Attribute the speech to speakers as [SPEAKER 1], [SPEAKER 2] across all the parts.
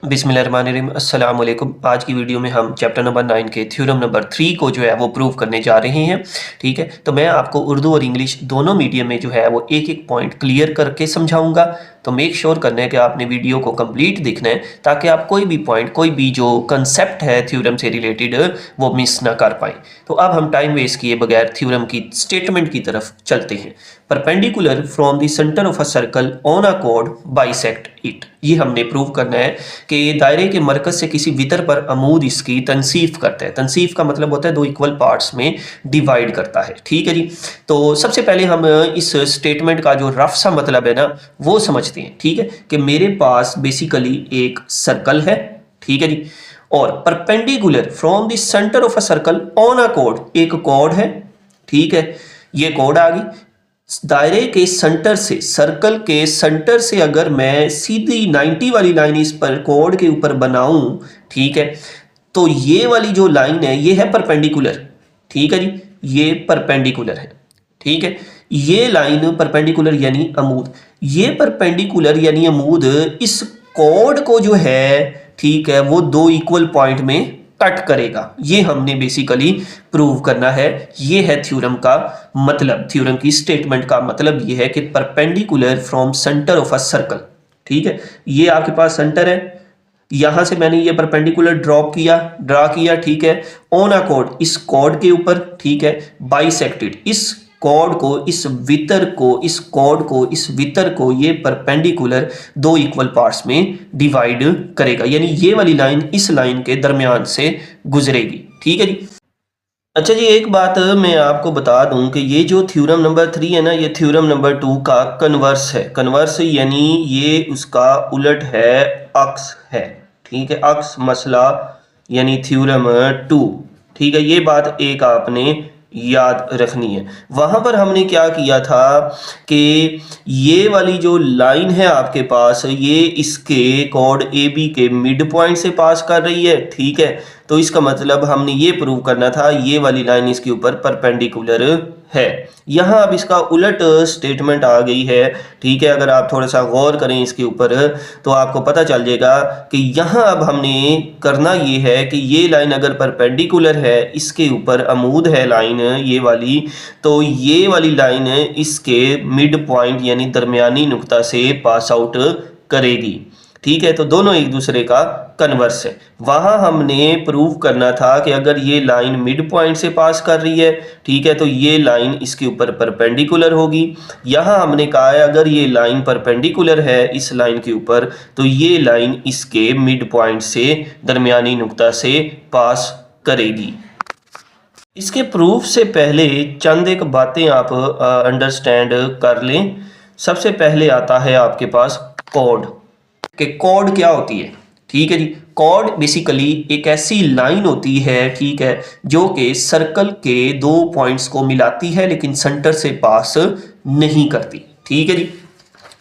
[SPEAKER 1] बिस्मिल्लाहिर्रहमानिर्रहीम अस्सलाम वालेकुम। आज की वीडियो में हम चैप्टर नंबर 9 के थ्योरम नंबर 3 को जो है वो प्रूव करने जा रहे हैं। ठीक है, तो मैं आपको उर्दू और इंग्लिश दोनों मीडियम में जो है वो एक एक पॉइंट क्लियर करके समझाऊंगा। तो मेक श्योर करना है कि आपने वीडियो को कंप्लीट देखना है ताकि आप कोई भी पॉइंट, कोई भी जो कंसेप्ट है थ्योरम से रिलेटेड वो मिस ना कर पाएँ। तो अब हम टाइम वेस्ट किए बगैर थ्योरम की स्टेटमेंट की तरफ चलते हैं। Perpendicular from the centre of a circle on a cord bisect it. ये हमने प्रूव करना है कि दायरे के मरकज से किसी वितर पर अमूद इसकी तनसीफ करता है। तनसीफ का मतलब होता है दो इक्वल पार्ट्स में डिवाइड करता है। ठीक है जी। तो सबसे पहले हम इस स्टेटमेंट का जो रफ सा मतलब है ना वो समझते हैं। ठीक है, कि मेरे पास बेसिकली एक सर्कल है। ठीक है जी, और perpendicular from the centre of a circle on a cord, एक कॉर्ड है। ठीक है, ये कॉर्ड आ गई। दायरे के सेंटर से, सर्कल के सेंटर से अगर मैं सीधी 90 वाली लाइन इस पर कॉर्ड के ऊपर बनाऊं, ठीक है, तो ये वाली जो लाइन है ये है परपेंडिकुलर। ठीक है जी, ये परपेंडिकुलर है। ठीक है, ये लाइन परपेंडिकुलर यानी अमूद, ये परपेंडिकुलर यानी अमूद इस कॉर्ड को जो है, ठीक है, वो दो इक्वल पॉइंट में कट करेगा। ये हमने बेसिकली प्रूव करना है। ये है थ्योरम का मतलब, थ्योरम की स्टेटमेंट का मतलब ये है कि perpendicular from centre of a circle. ठीक है, ये आपके पास सेंटर है, यहां से मैंने ये परपेंडिकुलर ड्रा किया। ठीक है, ऑन अ कॉर्ड, इस कॉर्ड के ऊपर। ठीक है, बाइसेक्टेड, इस कॉर्ड को, इस वितर को, इस कॉर्ड को, इस वितर को ये परपेंडिकुलर दो इक्वल पार्ट्स में डिवाइड करेगा, यानी ये वाली लाइन इस लाइन के दरमियान से गुजरेगी। ठीक है जी। अच्छा जी, एक बात मैं आपको बता दूं कि ये जो थ्योरम नंबर 3 है ना, ये थ्योरम नंबर 2 का कन्वर्स है। कन्वर्स यानी ये उसका उलट है, अक्स है। ठीक है, अक्स मसला यानी थ्योरम 2। ठीक है, ये बात एक आपने याद रखनी है। वहां पर हमने क्या किया था कि ये वाली जो लाइन है आपके पास, ये इसके कॉर्ड ए बी के मिड पॉइंट से पास कर रही है। ठीक है, तो इसका मतलब हमने ये प्रूव करना था ये वाली लाइन इसके ऊपर परपेंडिकुलर है। यहाँ अब इसका उलट स्टेटमेंट आ गई है। ठीक है, अगर आप थोड़ा सा गौर करें इसके ऊपर तो आपको पता चल जाएगा कि यहाँ अब हमने करना ये है कि ये लाइन अगर परपेंडिकुलर है, इसके ऊपर अमूद है लाइन ये वाली, तो ये वाली लाइन इसके मिड पॉइंट यानी दरमियानी नुक्ता से पास आउट करेगी। ठीक है, तो दोनों एक दूसरे का कन्वर्स है। वहां हमने प्रूव करना था कि अगर ये लाइन मिड पॉइंट से पास कर रही है, ठीक है, तो ये लाइन इसके ऊपर परपेंडिकुलर होगी। यहां हमने कहा है अगर ये लाइन परपेंडिकुलर है इस लाइन के ऊपर, तो ये लाइन इसके मिड पॉइंट से, दरमियानी नुक्ता से पास करेगी। इसके प्रूफ से पहले चंद एक बातें आप अंडरस्टैंड कर लें। सबसे पहले आता है आपके पास कॉर्ड, कि कॉर्ड क्या होती है। ठीक है जी, कॉर्ड बेसिकली एक ऐसी लाइन होती है, ठीक है, जो कि सर्कल के दो पॉइंट्स को मिलाती है लेकिन सेंटर से पास नहीं करती। ठीक है जी,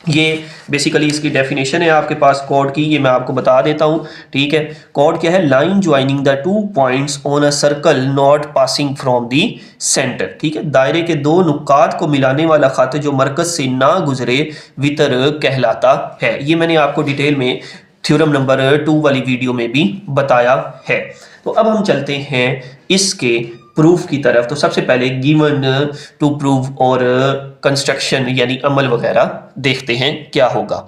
[SPEAKER 1] ये बेसिकली इसकी डेफिनेशन है आपके पास कॉर्ड की, ये मैं आपको बता देता हूँ। ठीक है, कॉर्ड क्या है? Line joining the two points on a circle not passing from the centre. ठीक है, दायरे के दो नुकात को मिलाने वाला खत जो मरकज से ना गुजरे वितर कहलाता है। ये मैंने आपको डिटेल में थ्योरम नंबर 2 वाली वीडियो में भी बताया है। तो अब हम चलते हैं इसके प्रूफ की तरफ। तो सबसे पहले गिवन टू प्रूव और कंस्ट्रक्शन यानी अमल वगैरह देखते हैं क्या होगा।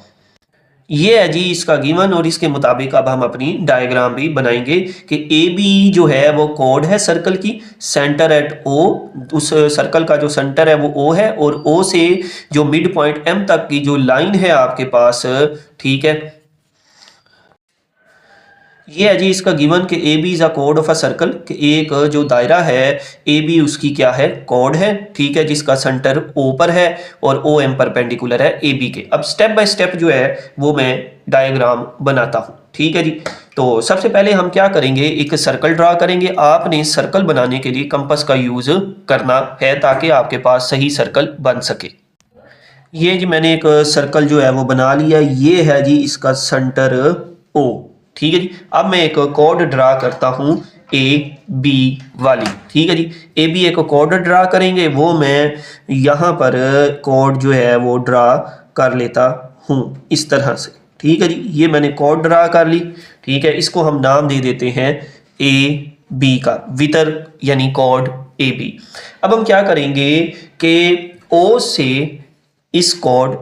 [SPEAKER 1] ये है जी इसका गिवन, और इसके मुताबिक अब हम अपनी डायग्राम भी बनाएंगे कि ए बी जो है वो कॉर्ड है सर्कल की, सेंटर एट ओ, उस सर्कल का जो सेंटर है वो ओ है, और ओ से जो मिड पॉइंट एम तक की जो लाइन है आपके पास, ठीक है, ये है जी इसका गिवन कि A B is a chord of a circle, कि एक जो दायरा है ए बी उसकी क्या है? कॉर्ड है। ठीक है, जिसका सेंटर ओ पर है और ओ एम परपेंडिकुलर है ए बी के। अब स्टेप बाय स्टेप जो है वो मैं डायग्राम बनाता हूँ। ठीक है जी, तो सबसे पहले हम क्या करेंगे, एक सर्कल ड्रा करेंगे। आपने सर्कल बनाने के लिए कंपास का यूज करना है ताकि आपके पास सही सर्कल बन सके। ये जी मैंने एक सर्कल जो है वो बना लिया। ये है जी इसका सेंटर ओ। ठीक है जी, अब मैं एक कॉर्ड ड्रा करता हूं ए बी वाली। ठीक है जी, ए बी एक कॉर्ड ड्रा करेंगे, वो मैं यहाँ पर कॉर्ड जो है वो ड्रा कर लेता हूँ इस तरह से। ठीक है जी, ये मैंने कॉर्ड ड्रा कर ली। ठीक है, इसको हम नाम दे देते हैं ए बी का, वितर यानी कॉर्ड ए बी। अब हम क्या करेंगे कि ओ से इस कॉर्ड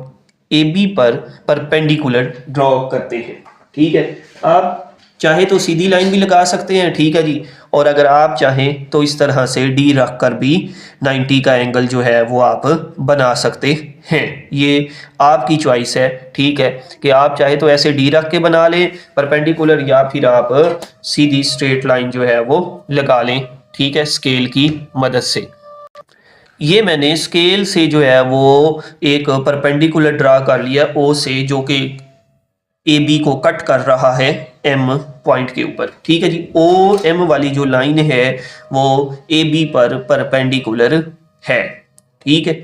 [SPEAKER 1] ए बी पर परपेंडिकुलर ड्रॉ करते हैं। ठीक है, आप चाहे तो सीधी लाइन भी लगा सकते हैं, ठीक है जी, और अगर आप चाहें तो इस तरह से डी रख कर भी 90 का एंगल जो है वो आप बना सकते हैं। ये आपकी चॉइस है, ठीक है, कि आप चाहे तो ऐसे डी रख के बना लें परपेंडिकुलर, या फिर आप सीधी स्ट्रेट लाइन जो है वो लगा लें, ठीक है, स्केल की मदद से। ये मैंने स्केल से जो है वो एक परपेंडिकुलर ड्रा कर लिया ओ से, जो कि ए बी को कट कर रहा है एम पॉइंट के ऊपर। ठीक है जी, ओ एम वाली जो लाइन है वो ए बी पर परपेंडिकुलर है। ठीक है,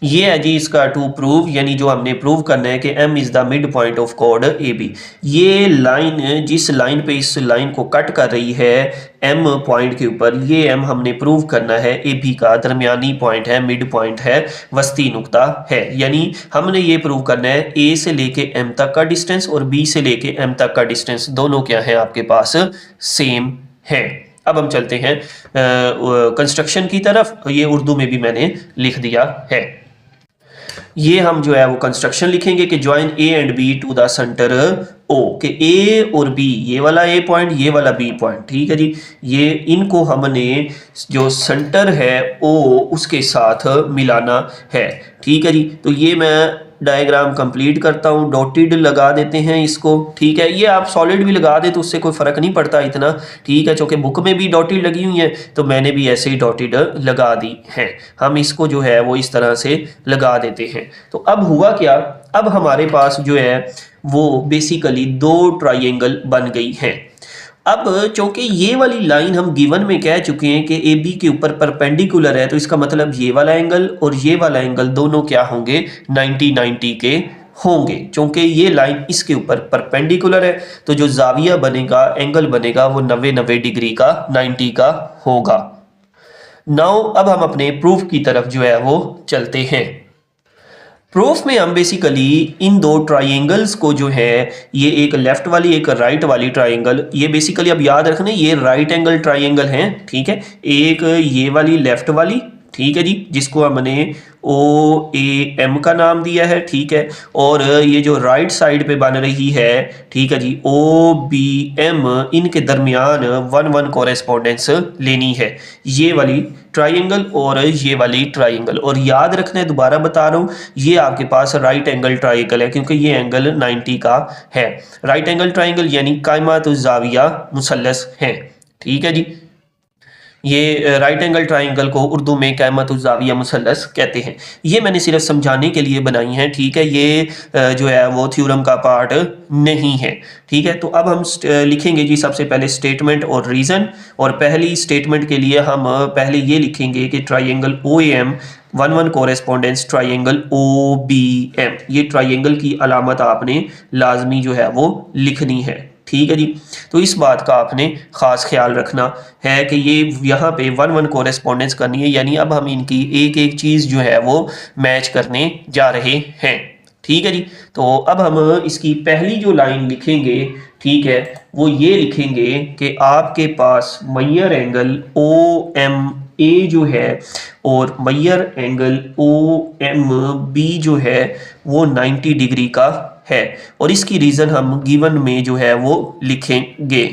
[SPEAKER 1] ये है जी इसका टू प्रूव, यानी जो हमने प्रूव करना है कि m is the mid point of chord A B. ये लाइन जिस लाइन पे इस लाइन को कट कर रही है m पॉइंट के ऊपर, ये m हमने प्रूव करना है ए बी का दरमियानी पॉइंट है, मिड पॉइंट है, वस्ती नुक्ता है। यानी हमने ये प्रूव करना है a से लेके m तक का डिस्टेंस और b से लेके m तक का डिस्टेंस दोनों क्या है आपके पास, सेम है। अब हम चलते हैं कंस्ट्रक्शन की तरफ। ये उर्दू में भी मैंने लिख दिया है। ये हम जो है वो कंस्ट्रक्शन लिखेंगे कि join A and B to the centre O, कि ए और बी, ये वाला ए पॉइंट, ये वाला बी पॉइंट, ठीक है जी, ये इनको हमने जो सेंटर है ओ उसके साथ मिलाना है। ठीक है जी, तो ये मैं डायग्राम कंप्लीट करता हूँ, डॉटेड लगा देते हैं इसको। ठीक है, ये आप सॉलिड भी लगा दे तो उससे कोई फ़र्क नहीं पड़ता इतना। ठीक है, चूँकि बुक में भी डॉटेड लगी हुई है तो मैंने भी ऐसे ही डॉटेड लगा दी है। हम इसको जो है वो इस तरह से लगा देते हैं। तो अब हुआ क्या, अब हमारे पास जो है वो बेसिकली दो ट्राइंगल बन गई हैं। अब चूंकि ये वाली लाइन हम गिवन में कह चुके हैं कि ए बी के ऊपर परपेंडिकुलर है, तो इसका मतलब ये वाला एंगल और ये वाला एंगल दोनों क्या होंगे, 90-90 के होंगे। चूंकि ये लाइन इसके ऊपर परपेंडिकुलर है तो जो जाविया बनेगा, एंगल बनेगा, वो 90-90 डिग्री का 90 का होगा। नाउ अब हम अपने प्रूफ की तरफ जो है वो चलते हैं। प्रूफ में हम बेसिकली इन दो ट्राइंगल्स को जो है, ये एक लेफ्ट वाली एक राइट वाली ट्राइंगल, ये बेसिकली अब याद रखना ये राइट एंगल ट्राइंगल हैं। ठीक है, एक ये वाली लेफ्ट वाली, ठीक है जी, जिसको हमने ओ ए एम का नाम दिया है। ठीक है, और ये जो राइट साइड पे बन रही है, ठीक है जी, ओ बी एम, इनके दरमियान 1-1 कॉरेस्पॉन्डेंस लेनी है, ये वाली ट्राइंगल और ये वाली ट्राइंगल। और याद रखना है, दोबारा बता रहा हूँ, ये आपके पास राइट एंगल ट्राइंगल है क्योंकि ये एंगल 90 का है। राइट एंगल ट्राइंगल यानी कायमातुज़ ज़ाविया मुसल्लस है। ठीक है जी, ये राइट एंगल ट्राइंगल को उर्दू में कायमातुज़ ज़ाविया मुसल्लस कहते हैं। ये मैंने सिर्फ समझाने के लिए बनाई हैं। ठीक है, ये जो है वो थ्योरम का पार्ट नहीं है। ठीक है, तो अब हम लिखेंगे जी सबसे पहले स्टेटमेंट और रीज़न। और पहली स्टेटमेंट के लिए हम पहले ये लिखेंगे कि triangle O A M 1-1 correspondence triangle O B M, ये ट्राइंगल की अलामत आपने लाजमी जो है वो लिखनी है। ठीक है जी, तो इस बात का आपने ख़ास ख्याल रखना है कि ये यहाँ पे 1-1 कॉरेस्पॉन्डेंस करनी है, यानी अब हम इनकी एक एक चीज़ जो है वो मैच करने जा रहे हैं। ठीक है जी, तो अब हम इसकी पहली जो लाइन लिखेंगे, ठीक है, वो ये लिखेंगे कि आपके पास Maihar angle O M A जो है और Maihar angle O M B जो है वो 90 डिग्री का है, और इसकी रीज़न हम गिवन में जो है वो लिखेंगे।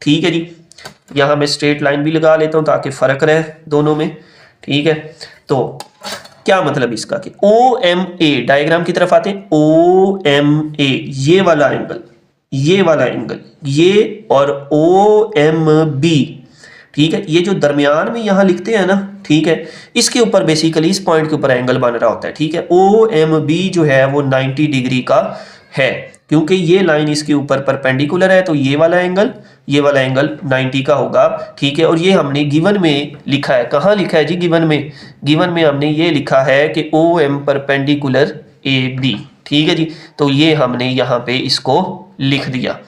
[SPEAKER 1] ठीक है जी, यहाँ मैं स्ट्रेट लाइन भी लगा लेता हूँ ताकि फ़र्क रहे दोनों में। ठीक है, तो क्या मतलब इसका कि ओ एम ए, डायग्राम की तरफ आते हैं, ओ एम ए ये वाला एंगल, ये वाला एंगल, ये और ओ एम बी, ठीक है, ये जो दरमियान में यहाँ लिखते हैं ना, ठीक है, इसके ऊपर बेसिकली इस पॉइंट के ऊपर एंगल बन रहा होता है। ठीक है, ओ एम बी जो है वो 90 डिग्री का है, क्योंकि ये लाइन इसके ऊपर परपेंडिकुलर है तो ये वाला एंगल 90 का होगा। ठीक है, और ये हमने गिवन में लिखा है। कहाँ लिखा है जी गिवन में? गिवन में हमने ये लिखा है कि O M perpendicular A B. ठीक है जी, तो ये हमने यहाँ पे इसको लिख दिया।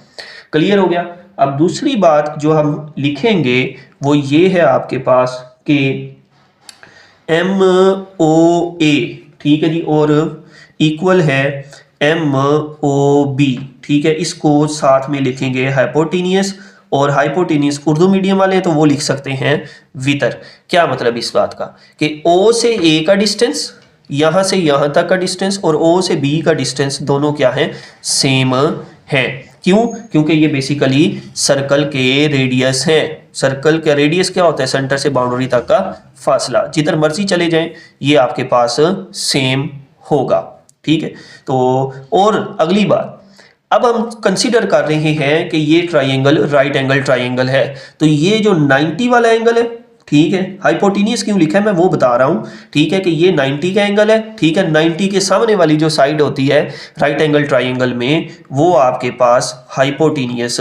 [SPEAKER 1] क्लियर हो गया। अब दूसरी बात जो हम लिखेंगे वो ये है आपके पास कि एम ओ ए, ठीक है जी, और इक्वल है MOB, ठीक है, इसको साथ में लिखेंगे हाइपोटेनियस, और हाइपोटेनियस उर्दू मीडियम वाले तो वो लिख सकते हैं वितर। क्या मतलब इस बात का कि O से A का डिस्टेंस, यहां से यहां तक का डिस्टेंस, और O से B का डिस्टेंस दोनों क्या है, सेम है। क्यों? क्योंकि ये बेसिकली सर्कल के रेडियस है। सर्कल का रेडियस क्या होता है, सेंटर से बाउंड्री तक का फासला। जिधर मर्जी चले जाएं ये आपके पास सेम होगा, ठीक है। तो और अगली बात, अब हम कंसीडर कर रहे हैं कि ये ट्राइंगल राइट एंगल ट्राइंगल है, तो ये जो 90 वाला एंगल है, ठीक है, हाइपोटेनियस क्यों लिखा है मैं वो बता रहा हूं, ठीक है, कि ये 90 का एंगल है, ठीक है। 90 के सामने वाली जो साइड होती है राइट एंगल ट्राइंगल में, वो आपके पास हाइपोटेनियस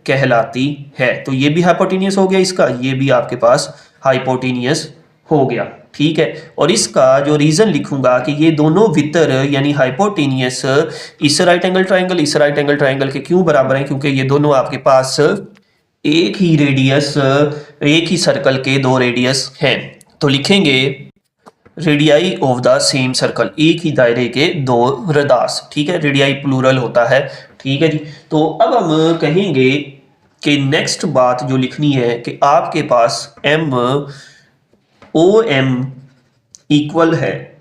[SPEAKER 1] कहलाती है। तो ये भी हाइपोटेनियस हो गया, इसका ये भी आपके पास हाइपोटेनियस हो गया, ठीक है। और इसका जो रीजन लिखूंगा कि ये दोनों वितर यानी हाइपोटेनियस इस राइट एंगल ट्राइंगल इस राइट एंगल ट्राइंगल के क्यों बराबर हैं, क्योंकि ये दोनों आपके पास एक ही रेडियस, एक ही सर्कल के दो रेडियस हैं। तो लिखेंगे radii of the same circle, एक ही दायरे के दो रदास, ठीक है, रेडियाई प्लूरल होता है, ठीक है जी। तो अब हम कहेंगे कि नेक्स्ट बात जो लिखनी है कि आपके पास MOM इक्वल है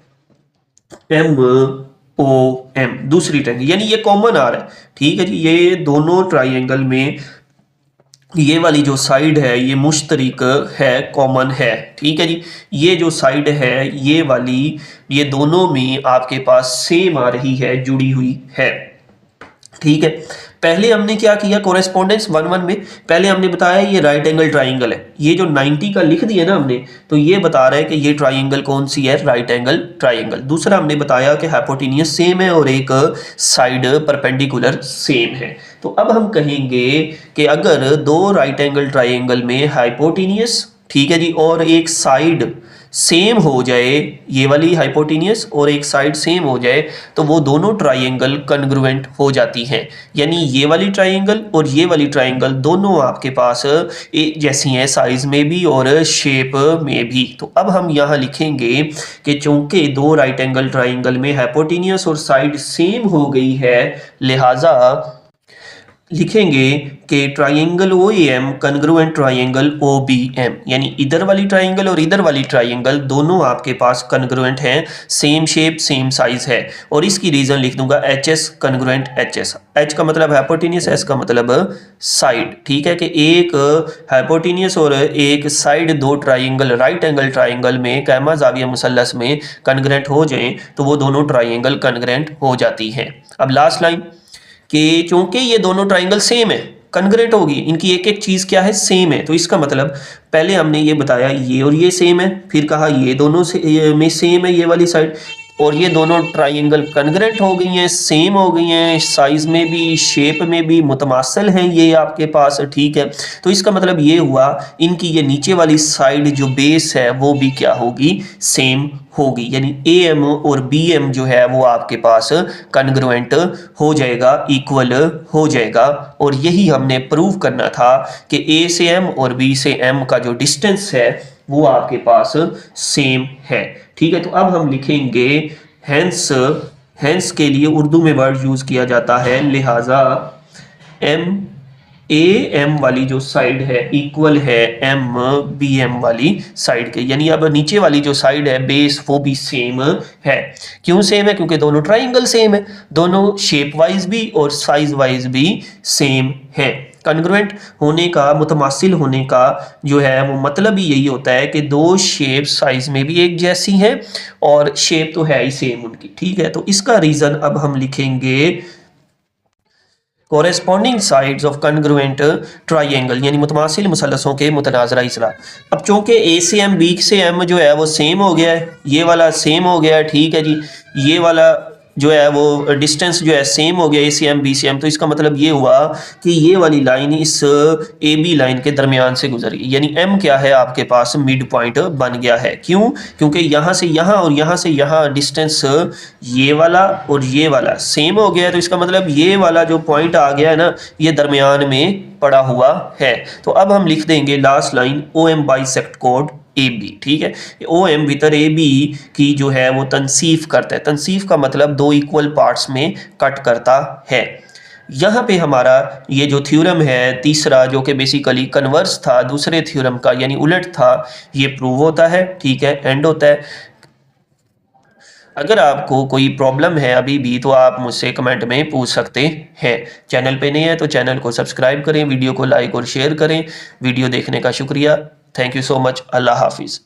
[SPEAKER 1] MOM दूसरी ट्रायंगल, यानी ये कॉमन आ रहा है, ठीक है जी। ये दोनों ट्राइंगल में ये वाली जो साइड है ये मुश्तरिक है, कॉमन है, ठीक है जी। ये जो साइड है ये वाली, ये दोनों में आपके पास सेम आ रही है, जुड़ी हुई है, ठीक है। पहले हमने क्या किया, कोरेस्पोंडेंस 1-1 में पहले हमने बताया ये राइट एंगल ट्राइंगल है, ये जो 90 का लिख दिया ना हमने, तो ये बता रहा है कि ये ट्राइंगल कौन सी है, राइट एंगल ट्राइंगल। दूसरा हमने बताया कि हाइपोटेनियस सेम है और एक साइड परपेंडिकुलर सेम है। तो अब हम कहेंगे कि अगर दो राइट एंगल ट्राइंगल में हाइपोटेनियस, ठीक है जी, और एक साइड सेम हो जाए, ये वाली हाइपोटेनियस और एक साइड सेम हो जाए, तो वो दोनों ट्राइंगल कन्ग्रुएंट हो जाती हैं। यानी ये वाली ट्राइंगल और ये वाली ट्राइंगल दोनों आपके पास एक जैसी हैं, साइज में भी और शेप में भी। तो अब हम यहाँ लिखेंगे कि चूंकि दो राइट एंगल ट्राइंगल में हाइपोटेनियस और साइड सेम हो गई है, लिहाजा लिखेंगे कि triangle OAM congruent triangle OBM, यानी इधर वाली ट्राइंगल और इधर वाली ट्राइंगल दोनों आपके पास कन्ग्रुएंट हैं, सेम शेप सेम साइज है। और इसकी रीजन लिख दूंगा HS कन्ग्रुएंट HS। H का मतलब हाइपोटेनियस, S का मतलब साइड, ठीक है, कि एक हाइपोटेनियस और एक साइड दो ट्राइंगल राइट एंगल ट्राइंगल में कैमा जाविया मुसल्लस में कन्ग्रुएंट हो जाएं तो वो दोनों ट्राइंगल कन्ग्रुएंट हो जाती हैं। अब लास्ट लाइन कि चूंकि ये दोनों ट्राइंगल सेम है, कन्ग्रुएंट होगी, इनकी एक एक चीज क्या है, सेम है। तो इसका मतलब पहले हमने ये बताया ये और ये सेम है, फिर कहा ये दोनों से में सेम है ये वाली साइड, और ये दोनों ट्राइंगल कन्ग्रुएंट हो गई हैं, सेम हो गई हैं, साइज में भी शेप में भी मुतमासिल हैं ये आपके पास, ठीक है। तो इसका मतलब ये हुआ इनकी ये नीचे वाली साइड जो बेस है वो भी क्या होगी, सेम होगी, यानी AM और BM जो है वो आपके पास कन्ग्रुएंट हो जाएगा, इक्वल हो जाएगा। और यही हमने प्रूव करना था कि A से M और B से M का जो डिस्टेंस है वो आपके पास सेम है, ठीक है। तो अब हम लिखेंगे हेंस, हेंस के लिए उर्दू में वर्ड यूज किया जाता है, लिहाजा AM वाली जो साइड है इक्वल है BM वाली साइड के, यानी अब नीचे वाली जो साइड है बेस वो भी सेम है। क्यों सेम है? क्योंकि दोनों ट्राइंगल सेम है, दोनों शेप वाइज भी और साइज वाइज भी सेम है। कन्ग्रुएंट होने का, मुतमासिल होने का जो है वो मतलब ही यही होता है कि दो शेप साइज में भी एक जैसी हैं और शेप तो है ही सेम उनकी, ठीक है। तो इसका रीजन अब हम लिखेंगे corresponding sides of congruent triangle, यानी मुतमासिल मुसल्लसों के मुतनाज़रा इस्रा। अब चूंकि A से M B से M जो है वो सेम हो गया है, ये वाला सेम हो गया है, ठीक है जी, ये वाला जो है वो डिस्टेंस जो है सेम हो गया A से M B से M, तो इसका मतलब ये हुआ कि ये वाली लाइन इस AB लाइन के दरमियान से गुजरी, यानी M क्या है आपके पास मिड पॉइंट बन गया है। क्यों? क्योंकि यहाँ से यहाँ और यहाँ से यहाँ डिस्टेंस ये वाला और ये वाला सेम हो गया है, तो इसका मतलब ये वाला जो पॉइंट आ गया है ना ये दरमियान में पड़ा हुआ है। तो अब हम लिख देंगे लास्ट लाइन OM बाइसेक्ट कोड ए बी, ठीक है। ओ एम वितर ए बी की जो है वो तनसीफ करता है। तनसीफ का मतलब दो इक्वल पार्ट्स में कट करता है। यहाँ पे हमारा ये जो थ्योरम है तीसरा, जो कि बेसिकली कन्वर्स था दूसरे थ्योरम का, यानी उलट था, ये प्रूव होता है, ठीक है, एंड होता है। अगर आपको कोई प्रॉब्लम है अभी भी तो आप मुझसे कमेंट में पूछ सकते हैं। चैनल पे नहीं है तो चैनल को सब्सक्राइब करें, वीडियो को लाइक और शेयर करें। वीडियो देखने का शुक्रिया। Thank you so much. Allah हाफिज़।